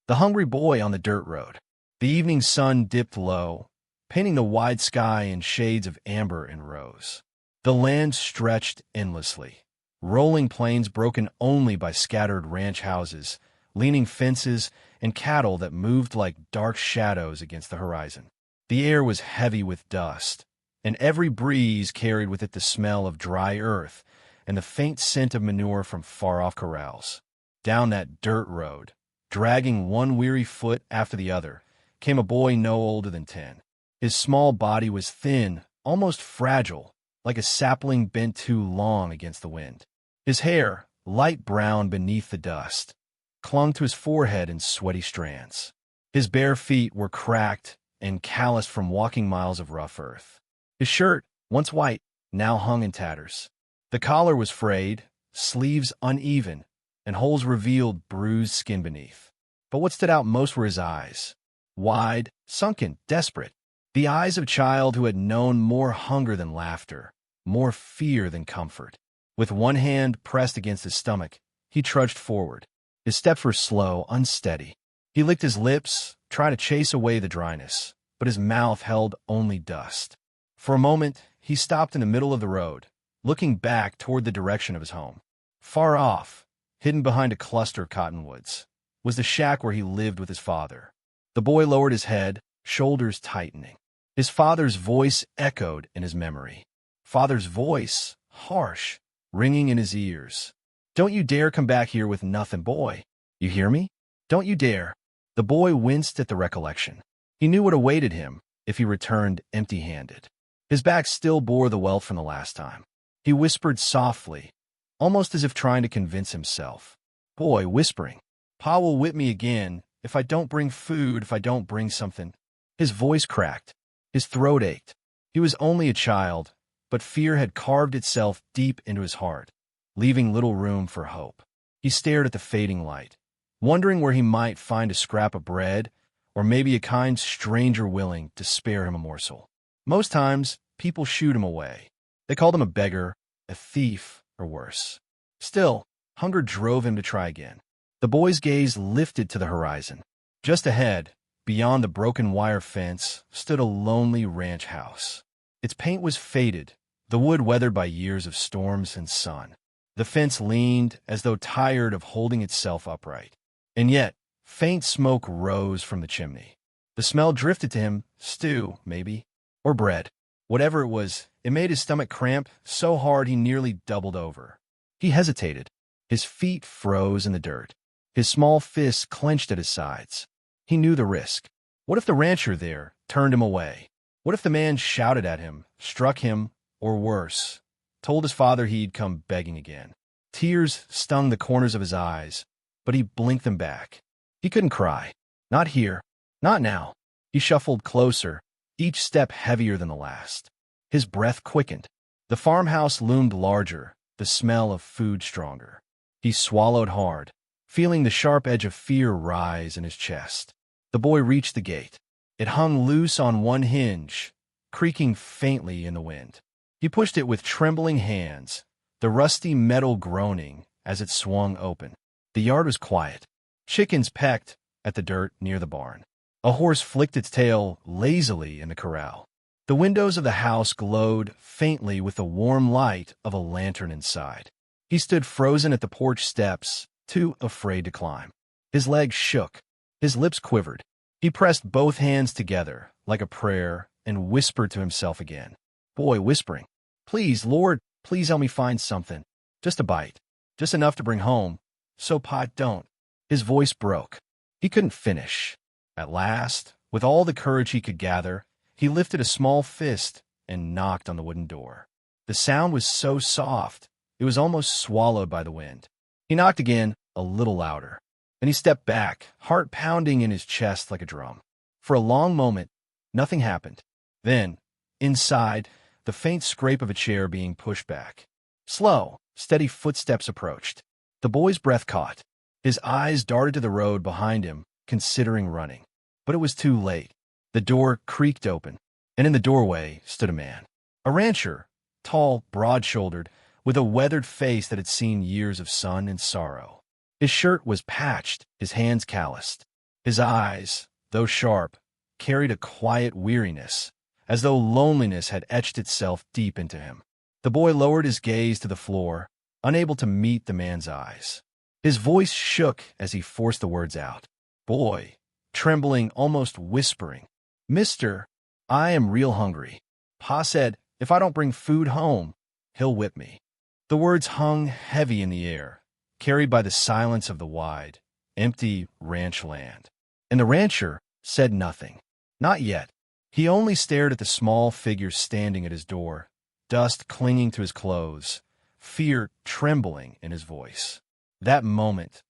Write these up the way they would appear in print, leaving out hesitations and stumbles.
The hungry boy on the dirt road. The evening sun dipped low, painting the wide sky in shades of amber and rose. The land stretched endlessly, rolling plains broken only by scattered ranch houses, leaning fences, and cattle that moved like dark shadows against the horizon. The air was heavy with dust, and every breeze carried with it the smell of dry earth and the faint scent of manure from far-off corrals. Down that dirt road, dragging one weary foot after the other, came a boy no older than 10. His small body was thin, almost fragile, like a sapling bent too long against the wind. His hair, light brown beneath the dust, clung to his forehead in sweaty strands. His bare feet were cracked and calloused from walking miles of rough earth. His shirt, once white, now hung in tatters. The collar was frayed, sleeves uneven, and holes revealed bruised skin beneath. But what stood out most were his eyes. Wide, sunken, desperate. The eyes of a child who had known more hunger than laughter, more fear than comfort. With one hand pressed against his stomach, he trudged forward. His steps were slow, unsteady. He licked his lips, trying to chase away the dryness, but his mouth held only dust. For a moment, he stopped in the middle of the road, looking back toward the direction of his home. Far off, hidden behind a cluster of cottonwoods, was the shack where he lived with his father. The boy lowered his head, shoulders tightening. His father's voice echoed in his memory. Father's voice, harsh, ringing in his ears. "Don't you dare come back here with nothing, boy. You hear me? Don't you dare." The boy winced at the recollection. He knew what awaited him if he returned empty-handed. His back still bore the welt from the last time. He whispered softly, almost as if trying to convince himself. Boy, whispering, "Pa will whip me again if I don't bring food, if I don't bring something." His voice cracked. His throat ached. He was only a child, but fear had carved itself deep into his heart, leaving little room for hope. He stared at the fading light, wondering where he might find a scrap of bread, or maybe a kind stranger willing to spare him a morsel. Most times, people shooed him away. They called him a beggar, a thief, or worse. Still, hunger drove him to try again. The boy's gaze lifted to the horizon. Just ahead, beyond the broken wire fence, stood a lonely ranch house. Its paint was faded, the wood weathered by years of storms and sun. The fence leaned as though tired of holding itself upright. And yet, faint smoke rose from the chimney. The smell drifted to him, stew, maybe, or bread. Whatever it was, it made his stomach cramp so hard he nearly doubled over. He hesitated. His feet froze in the dirt. His small fists clenched at his sides. He knew the risk. What if the rancher there turned him away? What if the man shouted at him, struck him, or worse, told his father he'd come begging again? Tears stung the corners of his eyes, but he blinked them back. He couldn't cry. Not here. Not now. He shuffled closer, each step heavier than the last. His breath quickened. The farmhouse loomed larger, the smell of food stronger. He swallowed hard, feeling the sharp edge of fear rise in his chest. The boy reached the gate. It hung loose on one hinge, creaking faintly in the wind. He pushed it with trembling hands, the rusty metal groaning as it swung open. The yard was quiet. Chickens pecked at the dirt near the barn. A horse flicked its tail lazily in the corral. The windows of the house glowed faintly with the warm light of a lantern inside. He stood frozen at the porch steps, too afraid to climb. His legs shook. His lips quivered. He pressed both hands together like a prayer and whispered to himself again. Boy whispering, "Please, Lord, please help me find something. Just a bite. Just enough to bring home. So Pa don't." His voice broke. He couldn't finish. At last, with all the courage he could gather, he lifted a small fist and knocked on the wooden door. The sound was so soft, it was almost swallowed by the wind. He knocked again, a little louder. Then he stepped back, heart pounding in his chest like a drum. For a long moment, nothing happened. Then, inside, the faint scrape of a chair being pushed back. Slow, steady footsteps approached. The boy's breath caught. His eyes darted to the road behind him, considering running. But it was too late. The door creaked open, and in the doorway stood a man. A rancher, tall, broad-shouldered, with a weathered face that had seen years of sun and sorrow. His shirt was patched, his hands calloused. His eyes, though sharp, carried a quiet weariness, as though loneliness had etched itself deep into him. The boy lowered his gaze to the floor, unable to meet the man's eyes. His voice shook as he forced the words out. "Boy," trembling, almost whispering, "Mister, I am real hungry. Pa said if I don't bring food home, he'll whip me." The words hung heavy in the air, carried by the silence of the wide, empty ranch land. And the rancher said nothing. Not yet. He only stared at the small figure standing at his door, dust clinging to his clothes, fear trembling in his voice. That moment,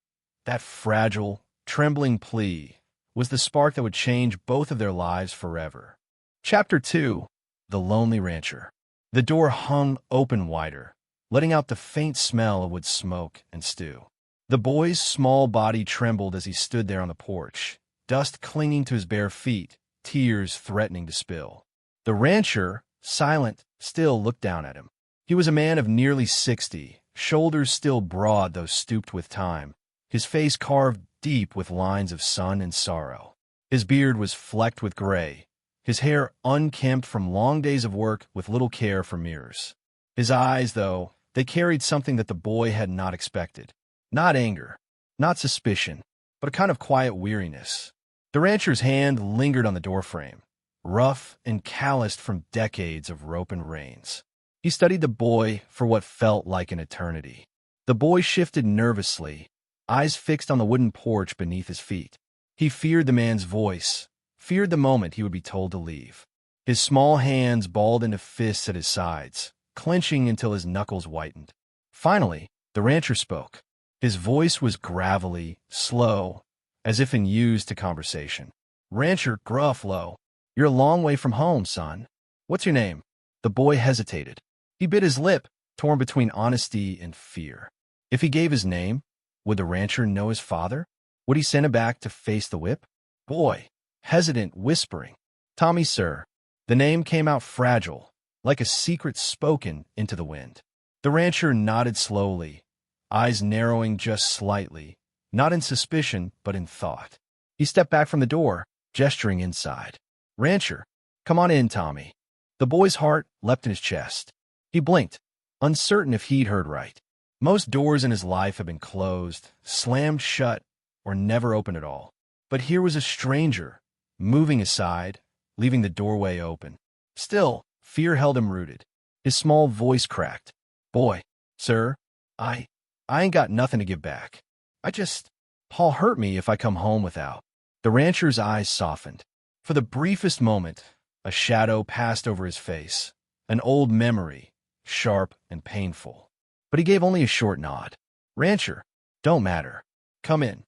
that fragile, trembling plea, was the spark that would change both of their lives forever. Chapter 2. The Lonely Rancher. The door hung open wider, letting out the faint smell of wood smoke and stew. The boy's small body trembled as he stood there on the porch, dust clinging to his bare feet, tears threatening to spill. The rancher, silent, still looked down at him. He was a man of nearly 60, shoulders still broad though stooped with time, his face carved deep with lines of sun and sorrow. His beard was flecked with gray, his hair unkempt from long days of work with little care for mirrors. His eyes, though, they carried something that the boy had not expected. Not anger, not suspicion, but a kind of quiet weariness. The rancher's hand lingered on the doorframe, rough and calloused from decades of rope and reins. He studied the boy for what felt like an eternity. The boy shifted nervously, eyes fixed on the wooden porch beneath his feet. He feared the man's voice, feared the moment he would be told to leave. His small hands balled into fists at his sides, clenching until his knuckles whitened. Finally, the rancher spoke. His voice was gravelly, slow, as if unused to conversation. "Rancher Gruffalo, you're a long way from home, son. What's your name?" The boy hesitated. He bit his lip, torn between honesty and fear. If he gave his name, would the rancher know his father? Would he send him back to face the whip? Boy, hesitant, whispering, "Tommy, sir." The name came out fragile, like a secret spoken into the wind. The rancher nodded slowly, eyes narrowing just slightly, not in suspicion, but in thought. He stepped back from the door, gesturing inside. "Rancher, come on in, Tommy." The boy's heart leapt in his chest. He blinked, uncertain if he'd heard right. Most doors in his life had been closed, slammed shut, or never opened at all. But here was a stranger, moving aside, leaving the doorway open. Still, fear held him rooted. His small voice cracked. "Boy, sir, I ain't got nothing to give back. Paul hurt me if I come home without." The rancher's eyes softened. For the briefest moment, a shadow passed over his face, an old memory, sharp and painful. But he gave only a short nod. "Rancher, don't matter. Come in."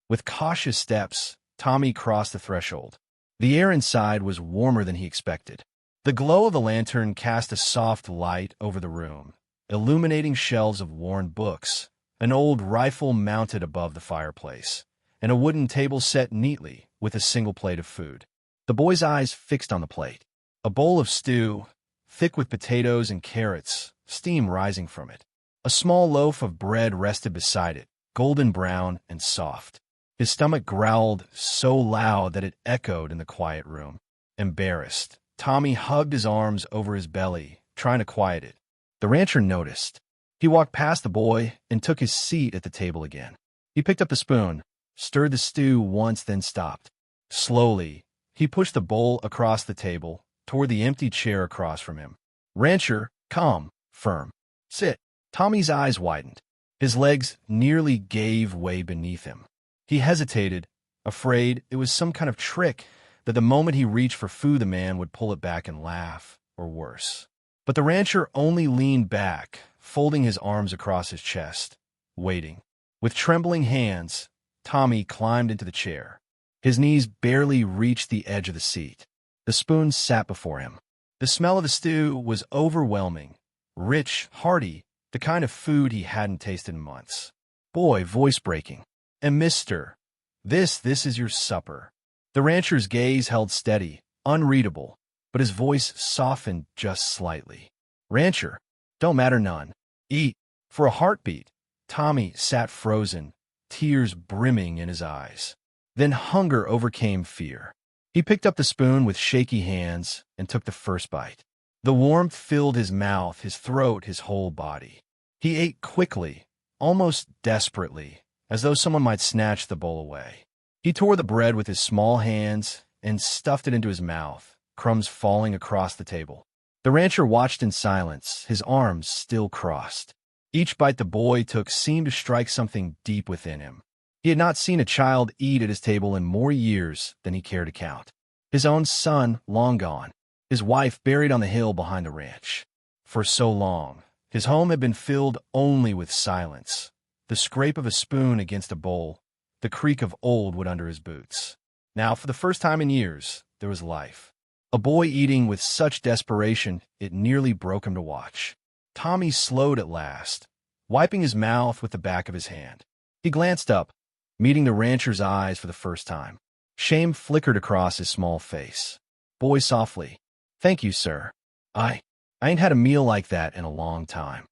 With cautious steps, Tommy crossed the threshold. The air inside was warmer than he expected. The glow of the lantern cast a soft light over the room, illuminating shelves of worn books, an old rifle mounted above the fireplace, and a wooden table set neatly with a single plate of food. The boy's eyes fixed on the plate. A bowl of stew, thick with potatoes and carrots, steam rising from it. A small loaf of bread rested beside it, golden brown and soft. His stomach growled so loud that it echoed in the quiet room. Embarrassed, Tommy hugged his arms over his belly, trying to quiet it. The rancher noticed. He walked past the boy and took his seat at the table again. He picked up the spoon, stirred the stew once, then stopped. Slowly, he pushed the bowl across the table, toward the empty chair across from him. "Rancher, calm, firm. Sit." Tommy's eyes widened. His legs nearly gave way beneath him. He hesitated, afraid it was some kind of trick, that the moment he reached for food the man would pull it back and laugh, or worse. But the rancher only leaned back, folding his arms across his chest, waiting. With trembling hands, Tommy climbed into the chair. His knees barely reached the edge of the seat. The spoon sat before him. The smell of the stew was overwhelming, rich, hearty, the kind of food he hadn't tasted in months. "Boy," voice breaking. "And mister, this is your supper." The rancher's gaze held steady, unreadable, but his voice softened just slightly. "Rancher, don't matter none. Eat." For a heartbeat, Tommy sat frozen, tears brimming in his eyes. Then hunger overcame fear. He picked up the spoon with shaky hands and took the first bite. The warmth filled his mouth, his throat, his whole body. He ate quickly, almost desperately, as though someone might snatch the bowl away. He tore the bread with his small hands and stuffed it into his mouth, crumbs falling across the table. The rancher watched in silence, his arms still crossed. Each bite the boy took seemed to strike something deep within him. He had not seen a child eat at his table in more years than he cared to count. His own son long gone, his wife buried on the hill behind the ranch. For so long, his home had been filled only with silence, the scrape of a spoon against a bowl, the creak of old wood under his boots. Now, for the first time in years, there was life. A boy eating with such desperation it nearly broke him to watch. Tommy slowed at last, wiping his mouth with the back of his hand. He glanced up, meeting the rancher's eyes for the first time. Shame flickered across his small face. Boy softly, "Thank you, sir. I ain't had a meal like that in a long time."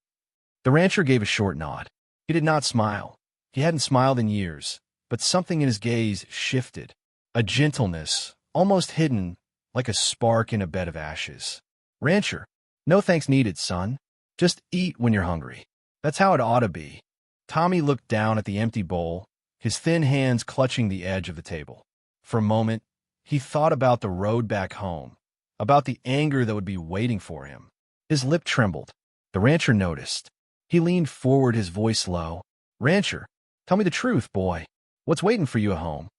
The rancher gave a short nod. He did not smile. He hadn't smiled in years, but something in his gaze shifted. A gentleness, almost hidden, like a spark in a bed of ashes. "Rancher, no thanks needed, son. Just eat when you're hungry. That's how it ought to be." Tommy looked down at the empty bowl, his thin hands clutching the edge of the table. For a moment, he thought about the road back home, about the anger that would be waiting for him. His lip trembled. The rancher noticed. He leaned forward, his voice low. "Rancher, tell me the truth, boy. What's waiting for you at home?"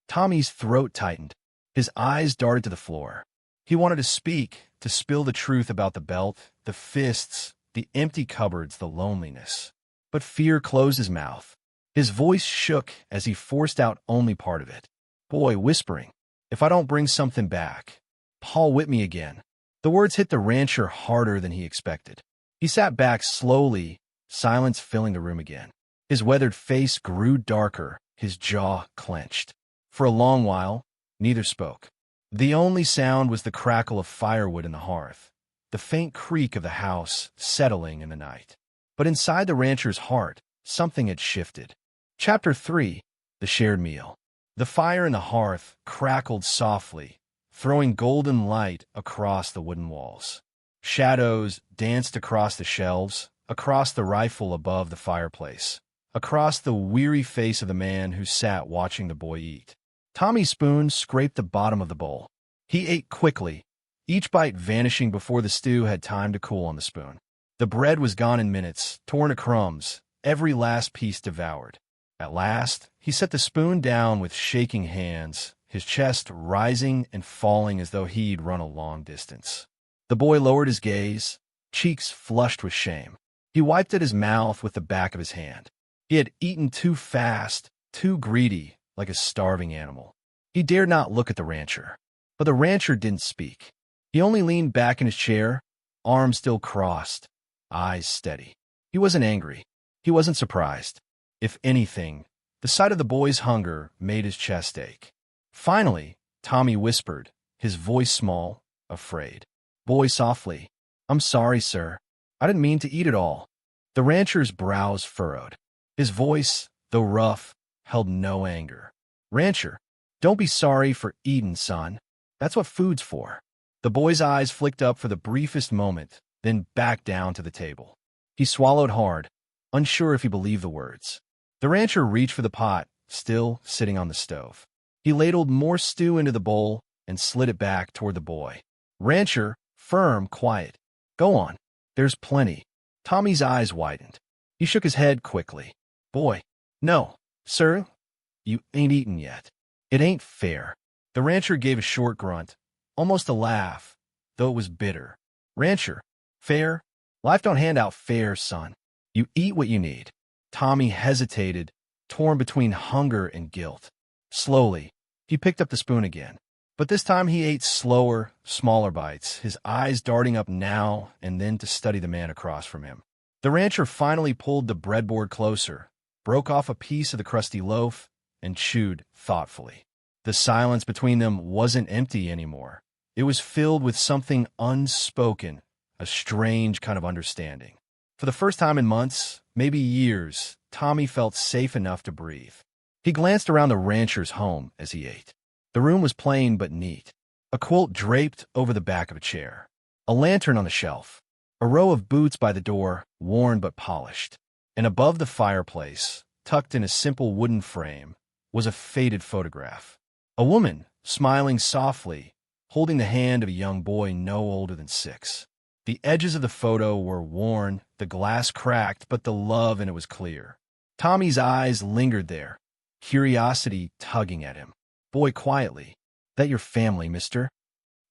Tommy's throat tightened. His eyes darted to the floor. He wanted to speak, to spill the truth about the belt, the fists, the empty cupboards, the loneliness. But fear closed his mouth. His voice shook as he forced out only part of it. Boy whispering, "If I don't bring something back, Paul whip me again." The words hit the rancher harder than he expected. He sat back slowly, silence filling the room again. His weathered face grew darker, his jaw clenched. For a long while, neither spoke. The only sound was the crackle of firewood in the hearth, the faint creak of the house settling in the night. But inside the rancher's heart, something had shifted. Chapter 3. The Shared Meal. The fire in the hearth crackled softly, throwing golden light across the wooden walls. Shadows danced across the shelves, across the rifle above the fireplace, across the weary face of the man who sat watching the boy eat. Tommy's spoon scraped the bottom of the bowl. He ate quickly, each bite vanishing before the stew had time to cool on the spoon. The bread was gone in minutes, torn to crumbs, every last piece devoured. At last, he set the spoon down with shaking hands, his chest rising and falling as though he'd run a long distance. The boy lowered his gaze, cheeks flushed with shame. He wiped at his mouth with the back of his hand. He had eaten too fast, too greedy, like a starving animal. He dared not look at the rancher. But the rancher didn't speak. He only leaned back in his chair, arms still crossed, eyes steady. He wasn't angry. He wasn't surprised. If anything, the sight of the boy's hunger made his chest ache. Finally, Tommy whispered, his voice small, afraid. Boy softly, "I'm sorry, sir. I didn't mean to eat it all." The rancher's brows furrowed. His voice, though rough, held no anger. "Rancher, don't be sorry for eating, son. That's what food's for." The boy's eyes flicked up for the briefest moment, then back down to the table. He swallowed hard, unsure if he believed the words. The rancher reached for the pot, still sitting on the stove. He ladled more stew into the bowl and slid it back toward the boy. "Rancher, firm, quiet. Go on. There's plenty." Tommy's eyes widened. He shook his head quickly. "Boy, no, sir, you ain't eaten yet. It ain't fair." The rancher gave a short grunt, almost a laugh, though it was bitter. "Rancher, fair? Life don't hand out fair, son. You eat what you need." Tommy hesitated, torn between hunger and guilt. Slowly, he picked up the spoon again. But this time he ate slower, smaller bites, his eyes darting up now and then to study the man across from him. The rancher finally pulled the breadboard closer, broke off a piece of the crusty loaf, and chewed thoughtfully. The silence between them wasn't empty anymore. It was filled with something unspoken, a strange kind of understanding. For the first time in months, maybe years, Tommy felt safe enough to breathe. He glanced around the rancher's home as he ate. The room was plain but neat. A quilt draped over the back of a chair. A lantern on the shelf. A row of boots by the door, worn but polished. And above the fireplace, tucked in a simple wooden frame, was a faded photograph. A woman, smiling softly, holding the hand of a young boy no older than 6. The edges of the photo were worn, the glass cracked, but the love in it was clear. Tommy's eyes lingered there, curiosity tugging at him. Boy quietly, "That your family, mister?"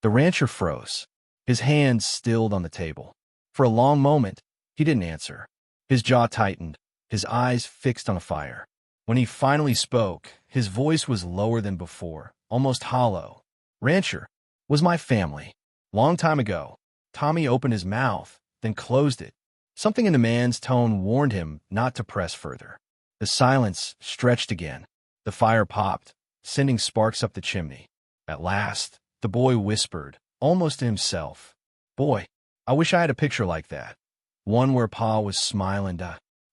The rancher froze, his hands stilled on the table. For a long moment, he didn't answer. His jaw tightened, his eyes fixed on a fire. When he finally spoke, his voice was lower than before, almost hollow. "Rancher, was my family. Long time ago." Tommy opened his mouth, then closed it. Something in the man's tone warned him not to press further. The silence stretched again. The fire popped, sending sparks up the chimney. At last, the boy whispered, almost to himself, "Boy, I wish I had a picture like that. One where Pa was smiling."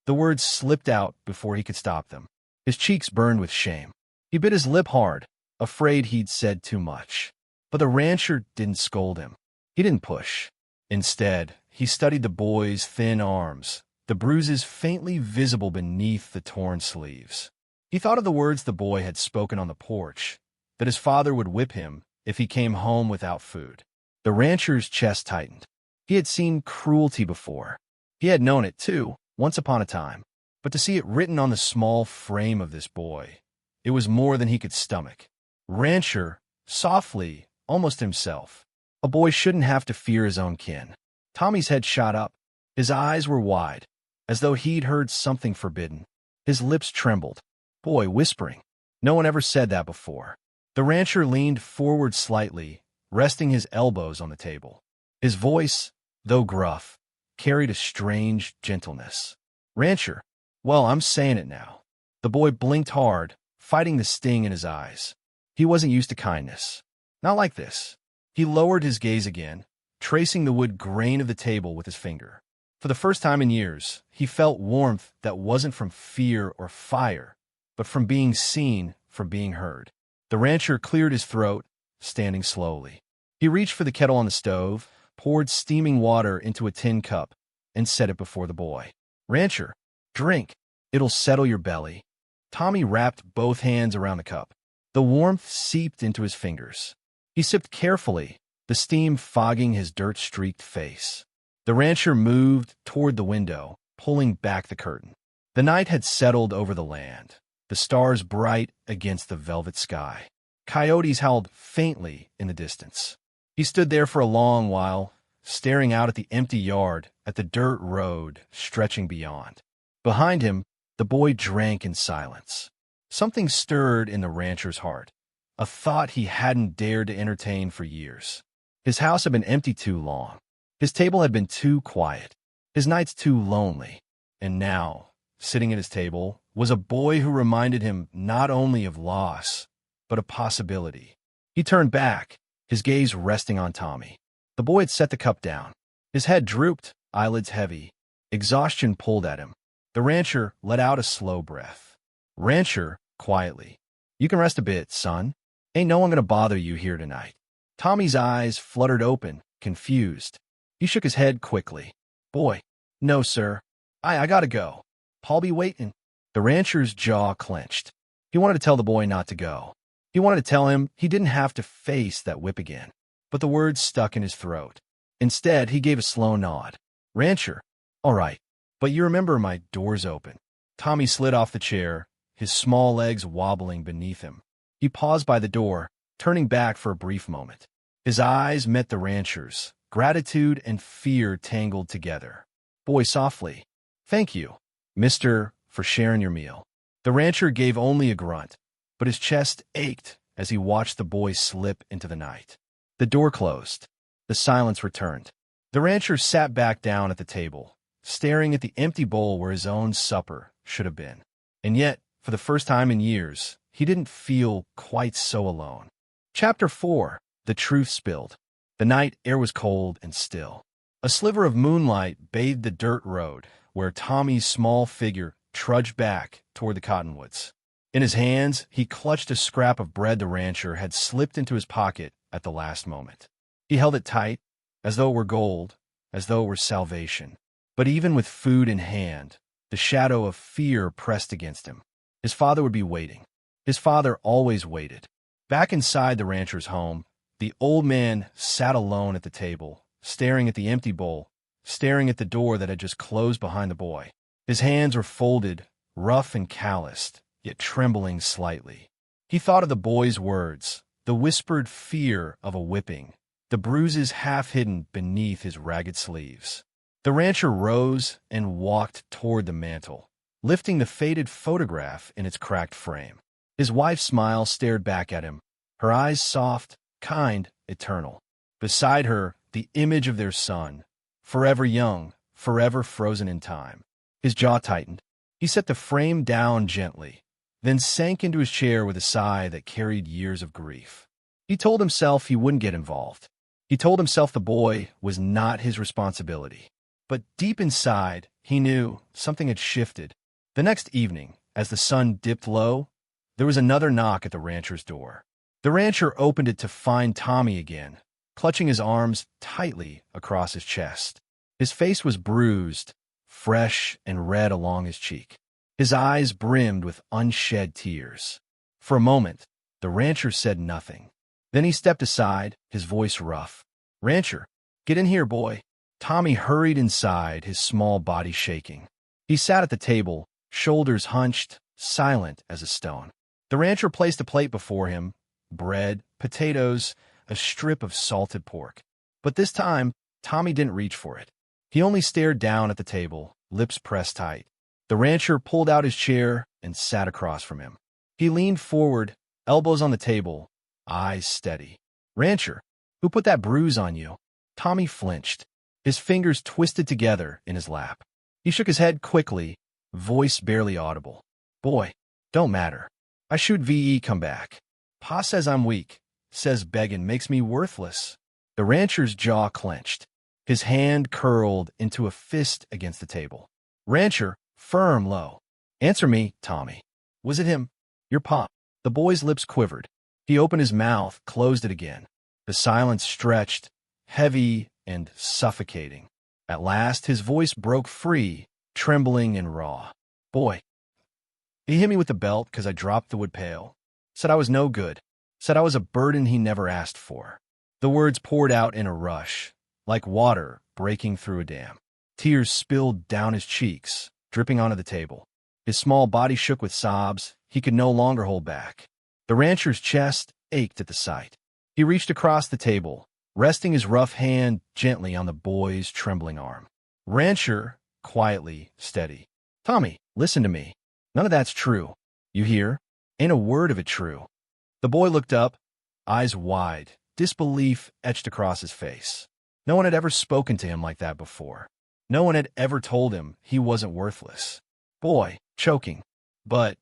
The words slipped out before he could stop them. His cheeks burned with shame. He bit his lip hard, afraid he'd said too much. But the rancher didn't scold him. He didn't push. Instead, he studied the boy's thin arms, the bruises faintly visible beneath the torn sleeves. He thought of the words the boy had spoken on the porch, that his father would whip him if he came home without food. The rancher's chest tightened. He had seen cruelty before. He had known it, too, once upon a time. But to see it written on the small frame of this boy, it was more than he could stomach. "Rancher," softly, almost himself. A boy shouldn't have to fear his own kin. Tommy's head shot up. His eyes were wide, as though he'd heard something forbidden. His lips trembled. Boy whispering. No one ever said that before. The rancher leaned forward slightly, resting his elbows on the table. His voice, though gruff, carried a strange gentleness. "Rancher, well, I'm saying it now." The boy blinked hard, fighting the sting in his eyes. He wasn't used to kindness. Not like this. He lowered his gaze again, tracing the wood grain of the table with his finger. For the first time in years, he felt warmth that wasn't from fear or fire, but from being seen, from being heard. The rancher cleared his throat, standing slowly. He reached for the kettle on the stove, poured steaming water into a tin cup, and set it before the boy. "Rancher, drink. It'll settle your belly." Tommy wrapped both hands around the cup. The warmth seeped into his fingers. He sipped carefully, the steam fogging his dirt-streaked face. The rancher moved toward the window, pulling back the curtain. The night had settled over the land, the stars bright against the velvet sky. Coyotes howled faintly in the distance. He stood there for a long while, staring out at the empty yard, at the dirt road stretching beyond. Behind him, the boy drank in silence. Something stirred in the rancher's heart, a thought he hadn't dared to entertain for years. His house had been empty too long. His table had been too quiet. His nights too lonely. And now, sitting at his table, was a boy who reminded him not only of loss, but of possibility. He turned back, his gaze resting on Tommy. The boy had set the cup down. His head drooped, eyelids heavy. Exhaustion pulled at him. The rancher let out a slow breath. "Rancher," quietly, "you can rest a bit, son. Ain't no one gonna bother you here tonight." Tommy's eyes fluttered open, confused. He shook his head quickly. "Boy, no, sir. I gotta go. Paul be waiting." The rancher's jaw clenched. He wanted to tell the boy not to go. He wanted to tell him he didn't have to face that whip again. But the words stuck in his throat. Instead, he gave a slow nod. "Rancher, all right. But you remember my door's open." Tommy slid off the chair, his small legs wobbling beneath him. He paused by the door, turning back for a brief moment. His eyes met the rancher's, gratitude and fear tangled together. Boy softly, "Thank you, mister, for sharing your meal." The rancher gave only a grunt, but his chest ached as he watched the boy slip into the night. The door closed. The silence returned. The rancher sat back down at the table, staring at the empty bowl where his own supper should have been. And yet, for the first time in years, he didn't feel quite so alone. Chapter 4. The Truth Spilled. The night air was cold and still. A sliver of moonlight bathed the dirt road, where Tommy's small figure trudged back toward the cottonwoods. In his hands, he clutched a scrap of bread the rancher had slipped into his pocket at the last moment. He held it tight, as though it were gold, as though it were salvation. But even with food in hand, the shadow of fear pressed against him. His father would be waiting. His father always waited. Back inside the rancher's home, the old man sat alone at the table, staring at the empty bowl, staring at the door that had just closed behind the boy. His hands were folded, rough and calloused, yet trembling slightly. He thought of the boy's words, the whispered fear of a whipping, the bruises half hidden beneath his ragged sleeves. The rancher rose and walked toward the mantel, lifting the faded photograph in its cracked frame. His wife's smile stared back at him, her eyes soft, kind, eternal. Beside her, the image of their son, forever young, forever frozen in time. His jaw tightened. He set the frame down gently, then sank into his chair with a sigh that carried years of grief. He told himself he wouldn't get involved. He told himself the boy was not his responsibility. But deep inside, he knew something had shifted. The next evening, as the sun dipped low, there was another knock at the rancher's door. The rancher opened it to find Tommy again, clutching his arms tightly across his chest. His face was bruised, fresh and red along his cheek. His eyes brimmed with unshed tears. For a moment, the rancher said nothing. Then he stepped aside, his voice rough. "Rancher, get in here, boy." Tommy hurried inside, his small body shaking. He sat at the table, shoulders hunched, silent as a stone. The rancher placed a plate before him, bread, potatoes, a strip of salted pork. But this time, Tommy didn't reach for it. He only stared down at the table, lips pressed tight. The rancher pulled out his chair and sat across from him. He leaned forward, elbows on the table, eyes steady. "Rancher, who put that bruise on you?" Tommy flinched. His fingers twisted together in his lap. He shook his head quickly, voice barely audible. "Boy, don't matter. I shoot VE come back. Pa says I'm weak, says begging makes me worthless." The rancher's jaw clenched. His hand curled into a fist against the table. "Rancher, firm, low. Answer me, Tommy. Was it him? Your pa?" The boy's lips quivered. He opened his mouth, closed it again. The silence stretched, heavy and suffocating. At last, his voice broke free, trembling and raw. "Boy, he hit me with the belt because I dropped the wood pail. Said I was no good. Said I was a burden he never asked for." The words poured out in a rush, like water breaking through a dam. Tears spilled down his cheeks, dripping onto the table. His small body shook with sobs he could no longer hold back. The rancher's chest ached at the sight. He reached across the table, resting his rough hand gently on the boy's trembling arm. "Rancher," quietly, steady. "Tommy, listen to me. None of that's true. You hear? Ain't a word of it true." The boy looked up, eyes wide, disbelief etched across his face. No one had ever spoken to him like that before. No one had ever told him he wasn't worthless. "Boy," choking. But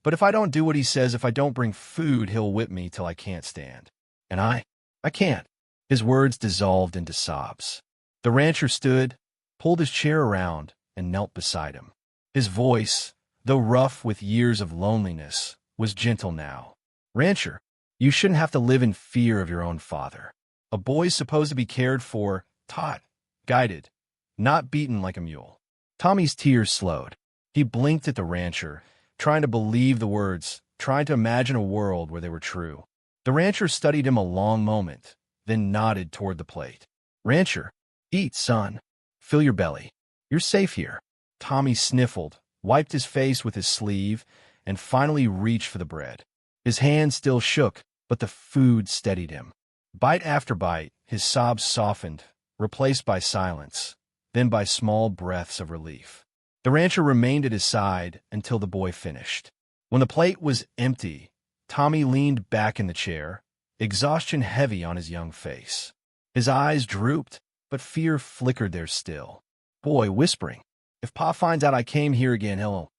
if I don't do what he says, if I don't bring food, he'll whip me till I can't stand. And I can't." His words dissolved into sobs. The rancher stood, pulled his chair around, and knelt beside him. His voice, though rough with years of loneliness, was gentle now. "Rancher, you shouldn't have to live in fear of your own father. A boy's supposed to be cared for, taught, guided, not beaten like a mule." Tommy's tears slowed. He blinked at the rancher, trying to believe the words, trying to imagine a world where they were true. The rancher studied him a long moment, then nodded toward the plate. "Rancher, eat, son. Fill your belly. You're safe here." Tommy sniffled, wiped his face with his sleeve, and finally reached for the bread. His hand still shook, but the food steadied him. Bite after bite, his sobs softened, replaced by silence, then by small breaths of relief. The rancher remained at his side until the boy finished. When the plate was empty, Tommy leaned back in the chair, exhaustion heavy on his young face. His eyes drooped, but fear flickered there still. Boy whispering, "If Pa finds out I came here again, he'll—"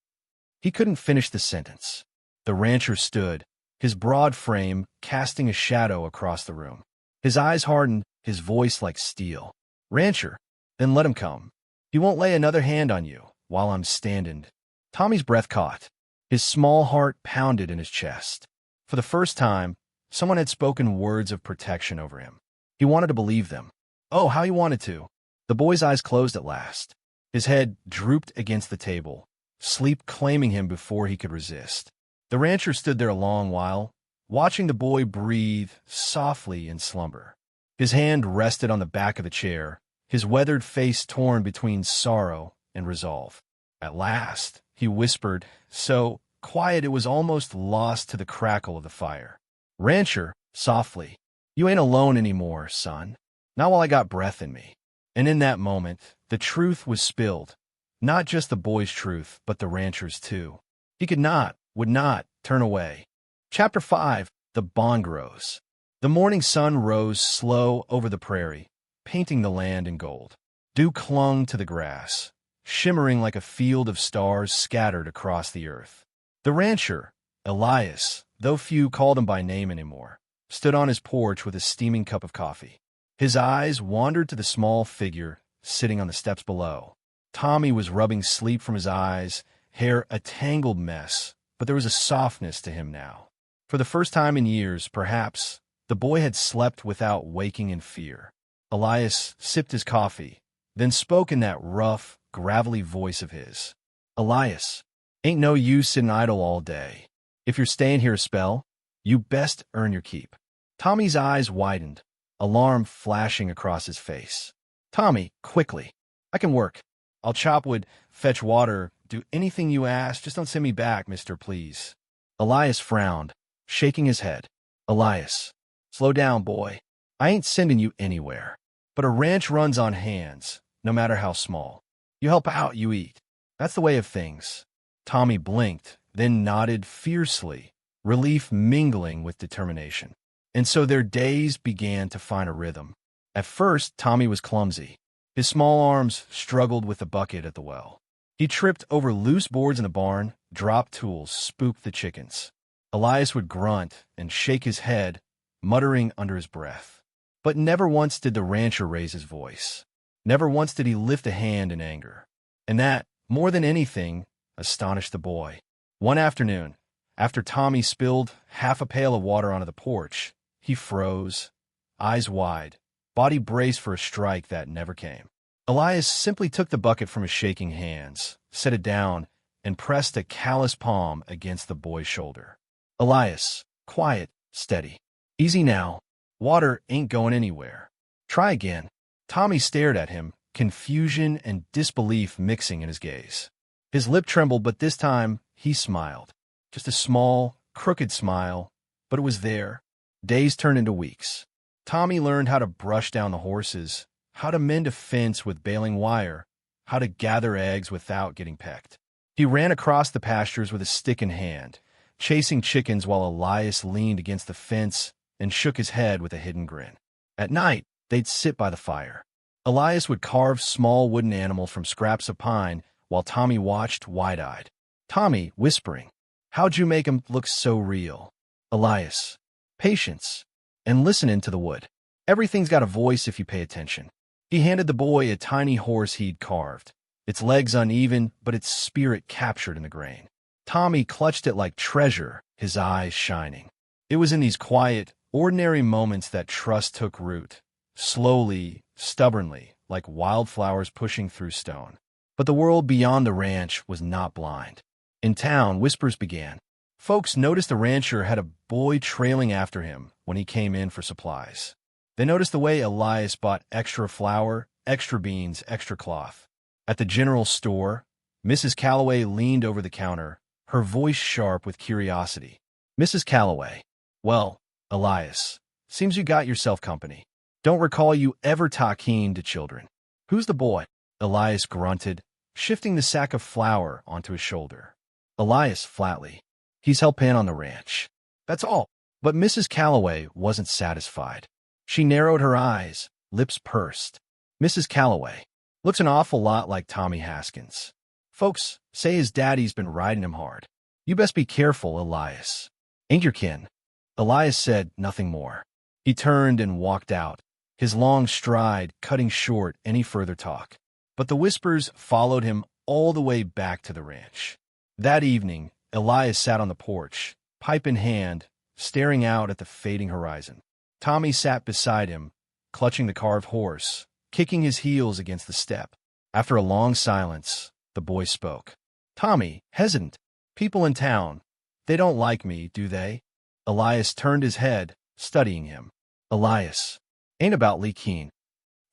He couldn't finish the sentence. The rancher stood, his broad frame casting a shadow across the room. His eyes hardened, his voice like steel. "Rancher, then let him come. He won't lay another hand on you while I'm standing." Tommy's breath caught. His small heart pounded in his chest. For the first time, someone had spoken words of protection over him. He wanted to believe them. Oh, how he wanted to. The boy's eyes closed at last. His head drooped against the table, sleep claiming him before he could resist. The rancher stood there a long while, watching the boy breathe softly in slumber. His hand rested on the back of the chair, his weathered face torn between sorrow and resolve. At last, he whispered, so quiet it was almost lost to the crackle of the fire. "Rancher," softly, "you ain't alone anymore, son. Not while I got breath in me." And in that moment, the truth was spilled. Not just the boy's truth, but the rancher's too. He could not, would not, turn away. Chapter 5. The Bond Grows. The morning sun rose slow over the prairie, painting the land in gold. Dew clung to the grass, shimmering like a field of stars scattered across the earth. The rancher, Elias, though few called him by name anymore, stood on his porch with a steaming cup of coffee. His eyes wandered to the small figure sitting on the steps below. Tommy was rubbing sleep from his eyes, hair a tangled mess, but there was a softness to him now. For the first time in years, perhaps, the boy had slept without waking in fear. Elias sipped his coffee, then spoke in that rough, gravelly voice of his. "Elias, ain't no use sitting idle all day. If you're staying here a spell, you best earn your keep." Tommy's eyes widened, alarm flashing across his face. "Tommy, quickly. I can work. I'll chop wood, fetch water, do anything you ask. Just don't send me back, mister, please." Elias frowned, shaking his head. "Elias, slow down, boy. I ain't sending you anywhere. But a ranch runs on hands, no matter how small. You help out, you eat. That's the way of things." Tommy blinked, then nodded fiercely, relief mingling with determination. And so their days began to find a rhythm. At first, Tommy was clumsy. His small arms struggled with the bucket at the well. He tripped over loose boards in the barn, dropped tools, spooked the chickens. Elias would grunt and shake his head, muttering under his breath. But never once did the rancher raise his voice. Never once did he lift a hand in anger. And that, more than anything, astonished the boy. One afternoon, after Tommy spilled half a pail of water onto the porch, he froze, eyes wide, body braced for a strike that never came. Elias simply took the bucket from his shaking hands, set it down, and pressed a callous palm against the boy's shoulder. "Elias, quiet, steady. Easy now. Water ain't going anywhere. Try again." Tommy stared at him, confusion and disbelief mixing in his gaze. His lip trembled, but this time he smiled. Just a small, crooked smile, but it was there. Days turned into weeks. Tommy learned how to brush down the horses, how to mend a fence with baling wire, how to gather eggs without getting pecked. He ran across the pastures with a stick in hand, chasing chickens while Elias leaned against the fence and shook his head with a hidden grin. At night, they'd sit by the fire. Elias would carve small wooden animals from scraps of pine while Tommy watched wide-eyed. Tommy whispering, "How'd you make 'em look so real?" Elias, "Patience, and listening to the wood. Everything's got a voice if you pay attention." He handed the boy a tiny horse he'd carved, its legs uneven, but its spirit captured in the grain. Tommy clutched it like treasure, his eyes shining. It was in these quiet, ordinary moments that trust took root, slowly, stubbornly, like wildflowers pushing through stone. But the world beyond the ranch was not blind. In town, whispers began. Folks noticed the rancher had a boy trailing after him when he came in for supplies. They noticed the way Elias bought extra flour, extra beans, extra cloth. At the general store, Mrs. Calloway leaned over the counter, her voice sharp with curiosity. "Mrs. Calloway, well, Elias, seems you got yourself company. Don't recall you ever talking to children. Who's the boy?" Elias grunted, shifting the sack of flour onto his shoulder. Elias flatly, "He's helping on the ranch. That's all." But Mrs. Calloway wasn't satisfied. She narrowed her eyes, lips pursed. "Mrs. Calloway, looks an awful lot like Tommy Haskins. Folks say his daddy's been riding him hard. You best be careful, Elias. Ain't your kin." Elias said nothing more. He turned and walked out, his long stride cutting short any further talk. But the whispers followed him all the way back to the ranch. That evening, Elias sat on the porch, pipe in hand, staring out at the fading horizon. Tommy sat beside him, clutching the carved horse, kicking his heels against the step. After a long silence, the boy spoke. Tommy, hesitant. People in town, they don't like me, do they? Elias turned his head, studying him. Elias, ain't about Lee Keen.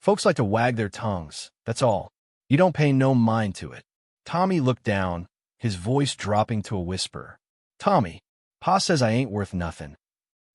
Folks like to wag their tongues, that's all. You don't pay no mind to it. Tommy looked down, his voice dropping to a whisper. Tommy, Pa says I ain't worth nothing.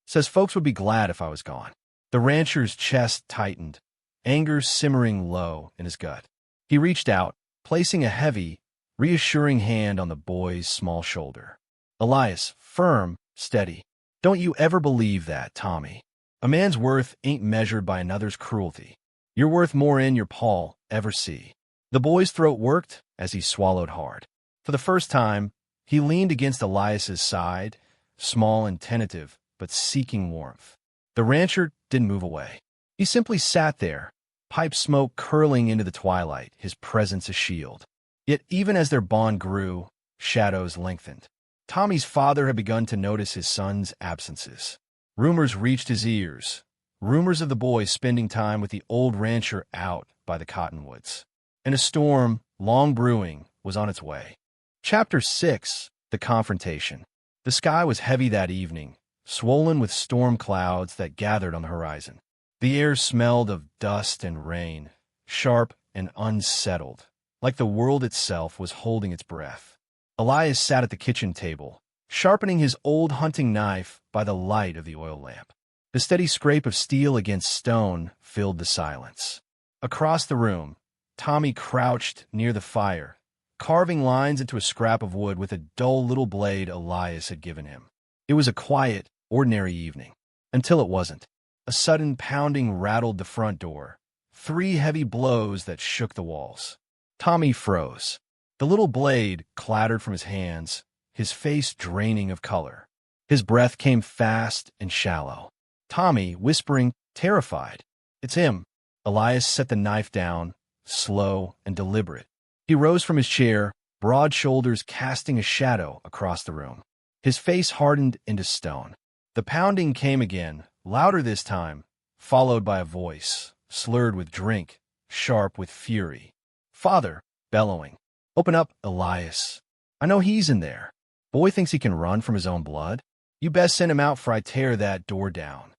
Says folks would be glad if I was gone. The rancher's chest tightened, anger simmering low in his gut. He reached out, placing a heavy, reassuring hand on the boy's small shoulder. Elias, firm, steady. Don't you ever believe that, Tommy. A man's worth ain't measured by another's cruelty. You're worth more in your Paul ever see. The boy's throat worked as he swallowed hard. For the first time, he leaned against Elias's side, small and tentative, but seeking warmth. The rancher didn't move away. He simply sat there, pipe smoke curling into the twilight, his presence a shield. Yet even as their bond grew, shadows lengthened. Tommy's father had begun to notice his son's absences. Rumors reached his ears, rumors of the boy spending time with the old rancher out by the cottonwoods. And a storm, long brewing, was on its way. Chapter 6, The Confrontation. The sky was heavy that evening, swollen with storm clouds that gathered on the horizon. The air smelled of dust and rain, sharp and unsettled, like the world itself was holding its breath. Elias sat at the kitchen table, sharpening his old hunting knife by the light of the oil lamp. The steady scrape of steel against stone filled the silence. Across the room, Tommy crouched near the fire, carving lines into a scrap of wood with a dull little blade Elias had given him. It was a quiet, ordinary evening, until it wasn't. A sudden pounding rattled the front door, 3 heavy blows that shook the walls. Tommy froze. The little blade clattered from his hands, his face draining of color. His breath came fast and shallow. Tommy, whispering, terrified. It's him. Elias set the knife down, slow and deliberate. He rose from his chair, broad shoulders casting a shadow across the room. His face hardened into stone. The pounding came again, louder this time, followed by a voice, slurred with drink, sharp with fury. Father, bellowing. Open up, Elias. I know he's in there. Boy thinks he can run from his own blood. You best send him out for I tear that door down.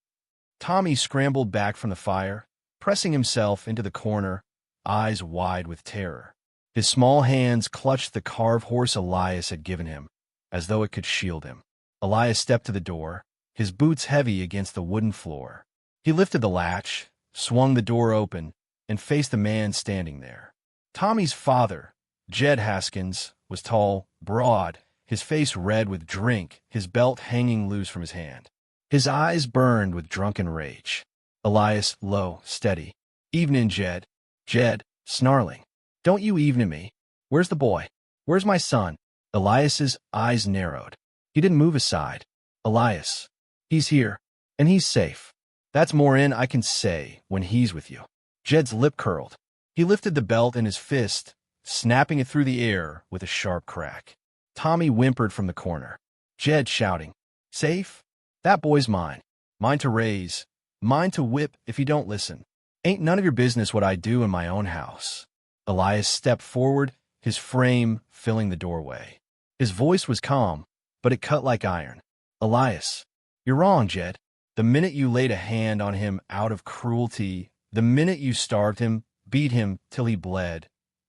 Tommy scrambled back from the fire, pressing himself into the corner, eyes wide with terror. His small hands clutched the carved horse Elias had given him, as though it could shield him. Elias stepped to the door, his boots heavy against the wooden floor. He lifted the latch, swung the door open, and faced the man standing there. Tommy's father, Jed Haskins, was tall, broad, his face red with drink, his belt hanging loose from his hand. His eyes burned with drunken rage. Elias, low, steady. Evening, Jed. Jed, snarling. Don't you evening me. Where's the boy? Where's my son? Elias's eyes narrowed. He didn't move aside. Elias, he's here, and he's safe. That's more'n I can say when he's with you. Jed's lip curled. He lifted the belt in his fist, snapping it through the air with a sharp crack. Tommy whimpered from the corner. Jed shouting, safe? That boy's mine. Mine to raise. Mine to whip if you don't listen. Ain't none of your business what I do in my own house. Elias stepped forward, his frame filling the doorway. His voice was calm, but it cut like iron. Elias, you're wrong, Jed. The minute you laid a hand on him out of cruelty, the minute you starved him, beat him till he bled,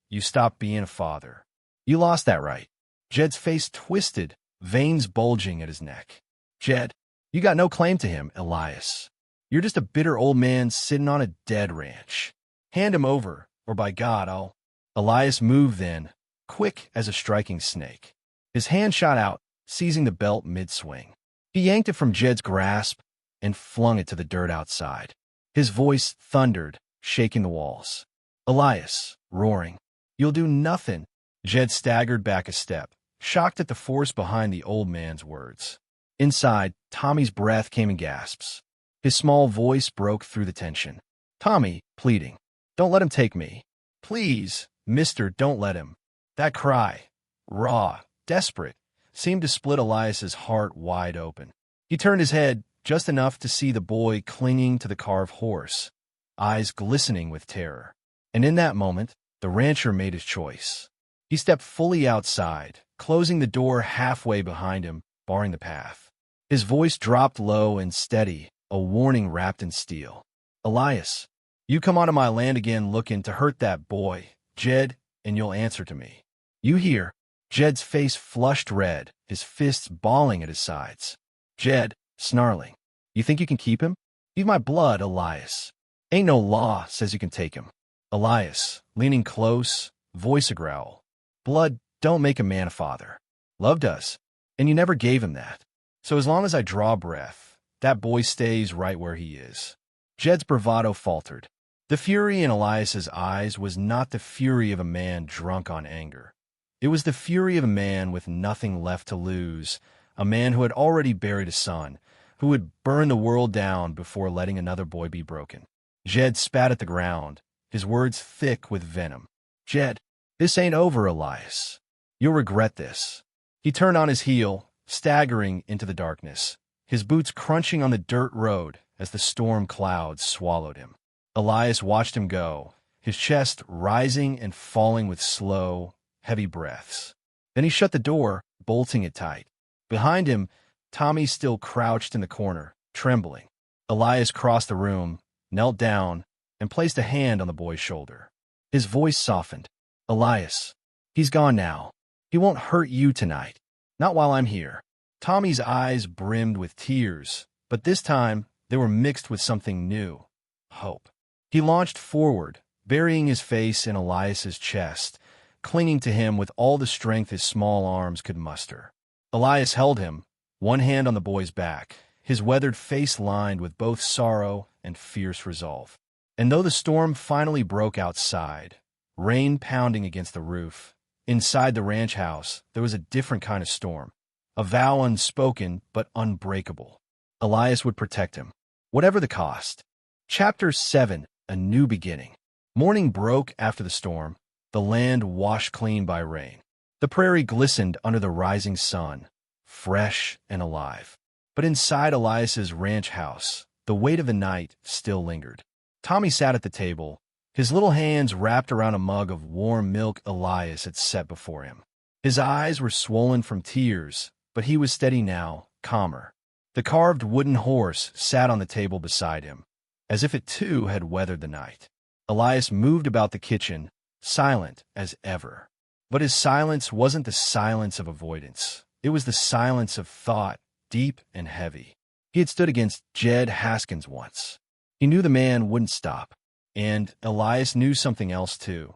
you stopped being a father. You lost that right. Jed's face twisted, veins bulging at his neck. Jed, you got no claim to him, Elias. You're just a bitter old man sitting on a dead ranch. Hand him over, or by God, I'll... Elias moved then, quick as a striking snake. His hand shot out, seizing the belt mid-swing. He yanked it from Jed's grasp and flung it to the dirt outside. His voice thundered, shaking the walls. Elias, roaring, you'll do nothing. Jed staggered back a step, shocked at the force behind the old man's words. Inside, Tommy's breath came in gasps. His small voice broke through the tension. Tommy, pleading, don't let him take me. Please, mister, don't let him. That cry, raw, desperate, seemed to split Elias's heart wide open. He turned his head just enough to see the boy clinging to the carved horse, eyes glistening with terror. And in that moment, the rancher made his choice. He stepped fully outside, closing the door halfway behind him, barring the path. His voice dropped low and steady, a warning wrapped in steel. "Elias, you come onto my land again looking to hurt that boy, Jed, and you'll answer to me. You hear?" Jed's face flushed red, his fists balling at his sides. Jed, snarling, "You think you can keep him? You've my blood, Elias. Ain't no law says you can take him." Elias, leaning close, voice a growl. "Blood don't make a man a father. Love does, and you never gave him that. So as long as I draw breath, that boy stays right where he is." Jed's bravado faltered. The fury in Elias's eyes was not the fury of a man drunk on anger. It was the fury of a man with nothing left to lose, a man who had already buried a son, who would burn the world down before letting another boy be broken. Jed spat at the ground, his words thick with venom. "Jed, this ain't over, Elias. You'll regret this." He turned on his heel, staggering into the darkness, his boots crunching on the dirt road as the storm clouds swallowed him. Elias watched him go, his chest rising and falling with slow, heavy breaths. Then he shut the door, bolting it tight. Behind him, Tommy still crouched in the corner, trembling. Elias crossed the room, knelt down, and placed a hand on the boy's shoulder. His voice softened. "Elias, he's gone now. He won't hurt you tonight. Not while I'm here." Tommy's eyes brimmed with tears, but this time they were mixed with something new, hope. He launched forward, burying his face in Elias's chest, clinging to him with all the strength his small arms could muster. Elias held him, one hand on the boy's back, his weathered face lined with both sorrow and fierce resolve. And though the storm finally broke outside, rain pounding against the roof, inside the ranch house there was a different kind of storm, a vow unspoken but unbreakable. Elias would protect him, whatever the cost. Chapter 7, A New Beginning. Morning broke after the storm, the land washed clean by rain. The prairie glistened under the rising sun, fresh and alive. But inside Elias's ranch house, the weight of the night still lingered. Tommy sat at the table, his little hands wrapped around a mug of warm milk Elias had set before him. His eyes were swollen from tears, but he was steady now, calmer. The carved wooden horse sat on the table beside him, as if it too had weathered the night. Elias moved about the kitchen, silent as ever. But his silence wasn't the silence of avoidance. It was the silence of thought, deep and heavy. He had stood against Jed Haskins once. He knew the man wouldn't stop. And Elias knew something else too.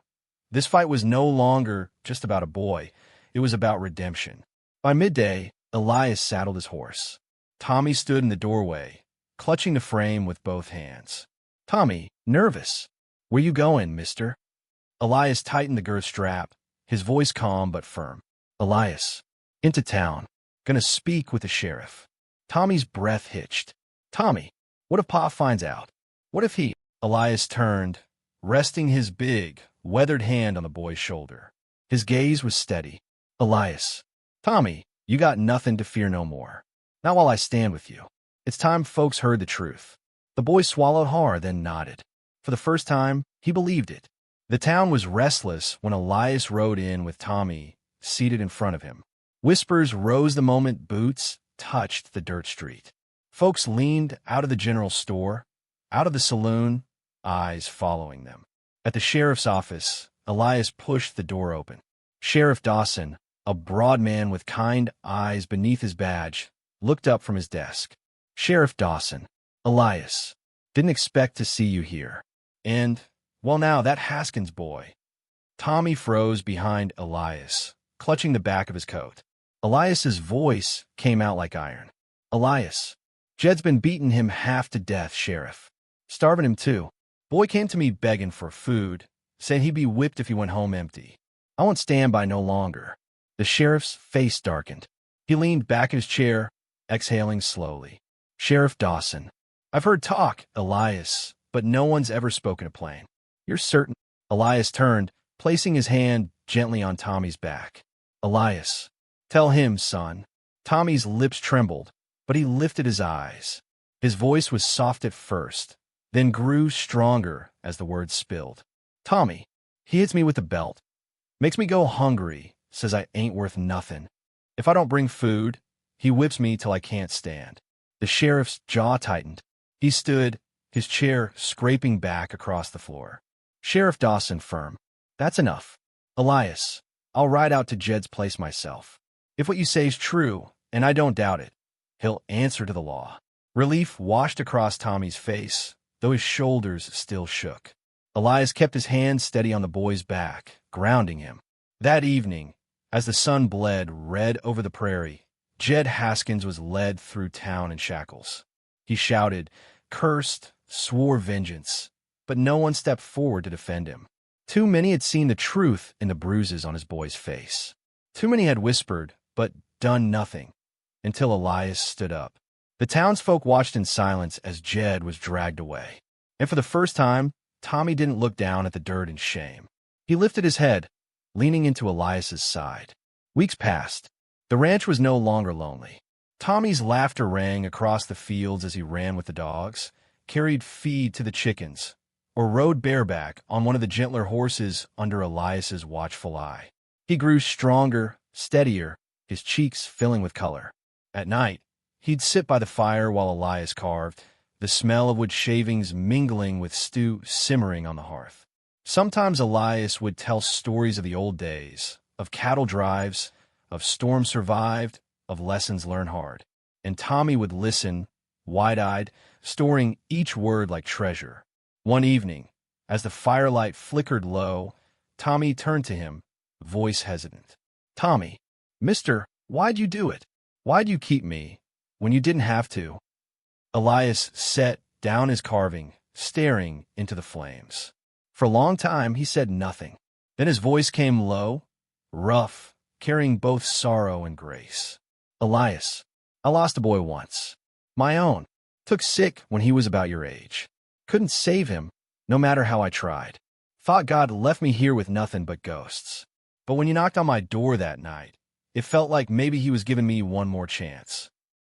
This fight was no longer just about a boy. It was about redemption. By midday, Elias saddled his horse. Tommy stood in the doorway, clutching the frame with both hands. "Tommy, nervous. Where you going, mister?" Elias tightened the girth strap, his voice calm but firm. "Elias, into town. Gonna speak with the sheriff." Tommy's breath hitched. "Tommy, what if Pa finds out? What if he—" Elias turned, resting his big, weathered hand on the boy's shoulder. His gaze was steady. "Elias, Tommy, you got nothing to fear no more. Not while I stand with you. It's time folks heard the truth." The boy swallowed hard, then nodded. For the first time, he believed it. The town was restless when Elias rode in with Tommy, seated in front of him. Whispers rose the moment boots touched the dirt street. Folks leaned out of the general store, out of the saloon, eyes following them. At the sheriff's office, Elias pushed the door open. Sheriff Dawson, a broad man with kind eyes beneath his badge, looked up from his desk. "Sheriff Dawson, Elias, didn't expect to see you here. And, well now, that Haskins boy." Tommy froze behind Elias, clutching the back of his coat. Elias's voice came out like iron. "Elias, Jed's been beating him half to death, Sheriff. Starving him too. Boy came to me begging for food, said he'd be whipped if he went home empty. I won't stand by no longer." The sheriff's face darkened. He leaned back in his chair, exhaling slowly. "Sheriff Dawson, I've heard talk, Elias, but no one's ever spoken it plain. You're certain?" Elias turned, placing his hand gently on Tommy's back. "Elias, Tell him, son. Tommy's lips trembled, but he lifted his eyes. His voice was soft at first, then grew stronger as the words spilled. Tommy, he hits me with a belt. Makes me go hungry, says I ain't worth nothing. If I don't bring food, he whips me till I can't stand. The sheriff's jaw tightened. He stood, his chair scraping back across the floor. Sheriff Dawson firm. That's enough. Elias, I'll ride out to Jed's place myself. If what you say's true, and I don't doubt it, he'll answer to the law. Relief washed across Tommy's face, though his shoulders still shook. Elias kept his hand steady on the boy's back, grounding him. That evening, as the sun bled red over the prairie, Jed Haskins was led through town in shackles. He shouted, cursed, swore vengeance, but no one stepped forward to defend him. Too many had seen the truth in the bruises on his boy's face. Too many had whispered, but done nothing, until Elias stood up. The townsfolk watched in silence as Jed was dragged away. And for the first time, Tommy didn't look down at the dirt in shame. He lifted his head, leaning into Elias's side. Weeks passed. The ranch was no longer lonely. Tommy's laughter rang across the fields as he ran with the dogs, carried feed to the chickens, or rode bareback on one of the gentler horses under Elias's watchful eye. He grew stronger, steadier, his cheeks filling with color. At night, he'd sit by the fire while Elias carved, the smell of wood shavings mingling with stew simmering on the hearth. Sometimes Elias would tell stories of the old days, of cattle drives, of storms survived, of lessons learned hard. And Tommy would listen, wide-eyed, storing each word like treasure. One evening, as the firelight flickered low, Tommy turned to him, voice hesitant. Tommy, mister, why'd you do it? Why'd you keep me, when you didn't have to? Elias set down his carving, staring into the flames. For a long time, he said nothing. Then his voice came low, rough, carrying both sorrow and grace. Elias, I lost a boy once. My own. Took sick when he was about your age. Couldn't save him, no matter how I tried. Thought God left me here with nothing but ghosts. But when you knocked on my door that night, it felt like maybe he was giving me one more chance.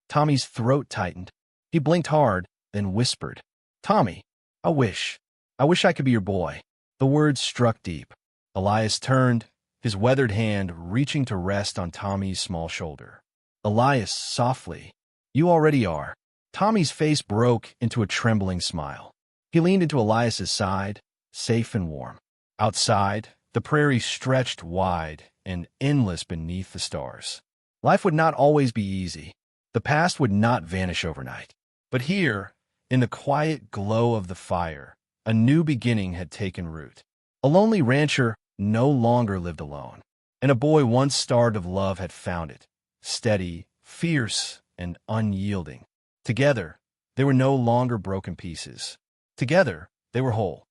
Tommy's throat tightened. He blinked hard, then whispered, Tommy, I wish I could be your boy. The words struck deep. Elias turned, his weathered hand reaching to rest on Tommy's small shoulder. Elias, softly, you already are. Tommy's face broke into a trembling smile. He leaned into Elias's side, safe and warm. Outside, the prairie stretched wide and endless beneath the stars. Life would not always be easy. The past would not vanish overnight. But here, in the quiet glow of the fire, a new beginning had taken root. A lonely rancher no longer lived alone, and a boy once starved of love had found it, steady, fierce, and unyielding. Together, they were no longer broken pieces. Together, they were whole.